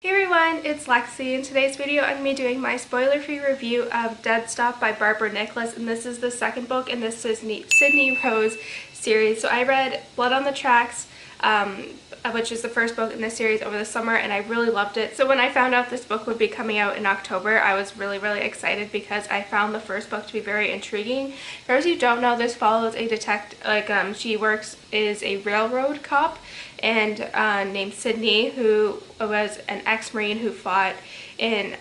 Hey everyone, it's Lexie. In today's video I'm going to be doing my spoiler-free review of Dead Stuff by Barbara Nickless, and this is the second book in this Sydney Rose series. So I read Blood on the Tracks, which is the first book in this series, over the summer, and I really loved it. So when I found out this book would be coming out in October, I was really excited because I found the first book to be very intriguing. For those who don't know, this follows a detective, she is a railroad cop, and named Sydney, who was an ex-Marine who fought in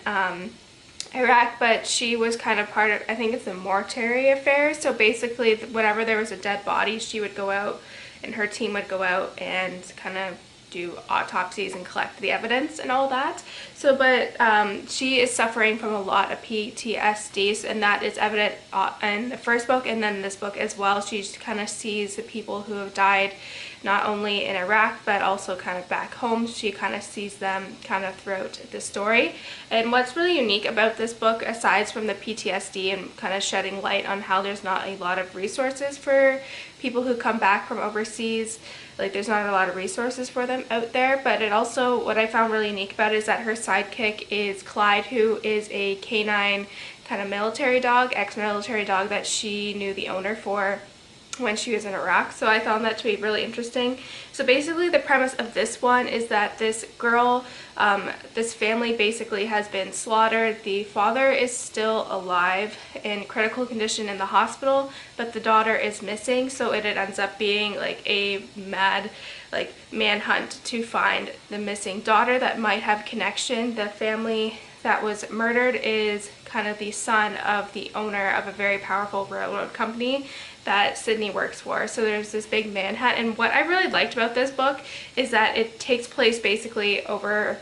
Iraq, but she was kind of part of, I think it's the mortuary affairs. So basically, whenever there was a dead body, she would go out, and her team would go out and kind of do autopsies and collect the evidence and all that. So, but she is suffering from a lot of PTSD, and that is evident in the first book and then this book as well. She kind of sees the people who have died not only in Iraq but also kind of back home. She kind of sees them kind of throughout the story. And what's really unique about this book, aside from the PTSD and kind of shedding light on how there's not a lot of resources for people who come back from overseas, like there's not a lot of resources for them out there, but it also, what I found really unique about it is that her sidekick is Clyde, who is a canine kind of military dog, ex-military dog that she knew the owner for when she was in Iraq. So I found that to be really interesting. So basically the premise of this one is that this girl, this family basically has been slaughtered. The father is still alive in critical condition in the hospital, but the daughter is missing. So it ends up being like a mad manhunt to find the missing daughter that might have connection. The family that was murdered is kind of the son of the owner of a very powerful railroad company that Sydney works for. So there's this big manhunt, and what I really liked about this book is that it takes place basically over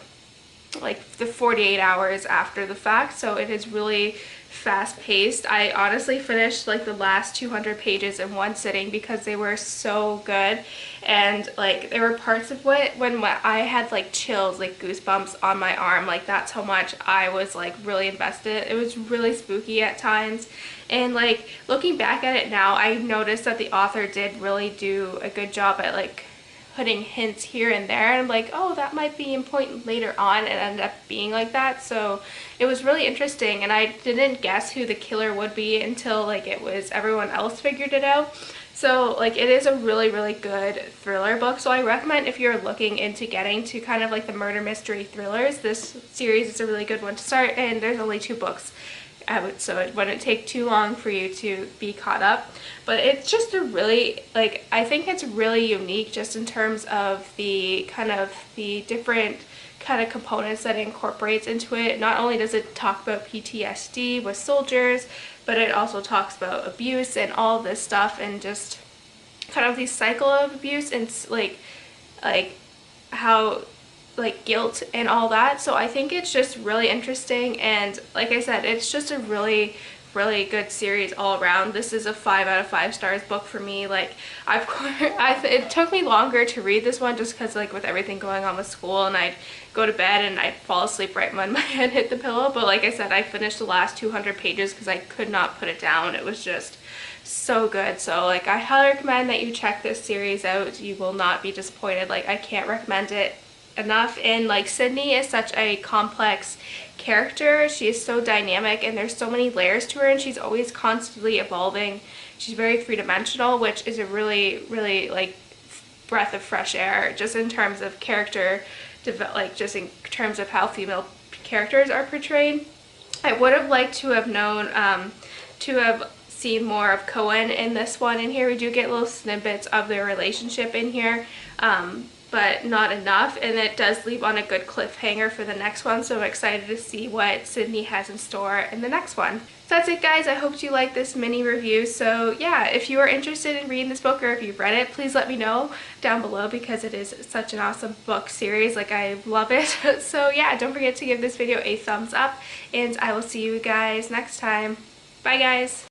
like the 48 hours after the fact. So it is really fast-paced. I honestly finished like the last 200 pages in one sitting because they were so good, and like there were parts of it when I had like chills, like goosebumps on my arm. Like that's how much I was like really invested. It was really spooky at times, and like looking back at it now, I noticed that the author did really do a good job at like putting hints here and there, and I'm like, oh, that might be important later on, and it ended up being like that. So it was really interesting, and I didn't guess who the killer would be until like it was everyone else figured it out. So like it is a really good thriller book. So I recommend, if you're looking into getting to kind of like the murder mystery thrillers, this series is a really good one to start, and there's only 2 books. So it wouldn't take too long for you to be caught up. But it's just a really, like, I think it's really unique just in terms of the kind of the different kind of components that it incorporates into it. Not only does it talk about PTSD with soldiers, but it also talks about abuse and all this stuff, and just kind of the cycle of abuse, and like how like guilt and all that. So I think it's just really interesting, and like I said, it's just a really good series all around. This is a 5 out of 5 stars book for me. Like it took me longer to read this one just because like with everything going on with school, and I'd go to bed and I'd fall asleep right when my head hit the pillow. But like I said, I finished the last 200 pages because I could not put it down. It was just so good. So like I highly recommend that you check this series out. You will not be disappointed. Like I can't recommend it enough. And like Sydney is such a complex character. She is so dynamic, and there's so many layers to her, and she's always constantly evolving. She's very three-dimensional, which is a really like breath of fresh air just in terms of character, like just in terms of how female characters are portrayed. I would have liked to have known to have seen more of Cohen in this one. In here we do get little snippets of their relationship in here, but not enough, and it does leave on a good cliffhanger for the next one. So I'm excited to see what Sydney has in store in the next one. So that's it, guys. I hope you liked this mini review. So yeah, if you are interested in reading this book, or if you've read it, please let me know down below, because it is such an awesome book series. Like I love it. So yeah, don't forget to give this video a thumbs up, and I will see you guys next time. Bye guys.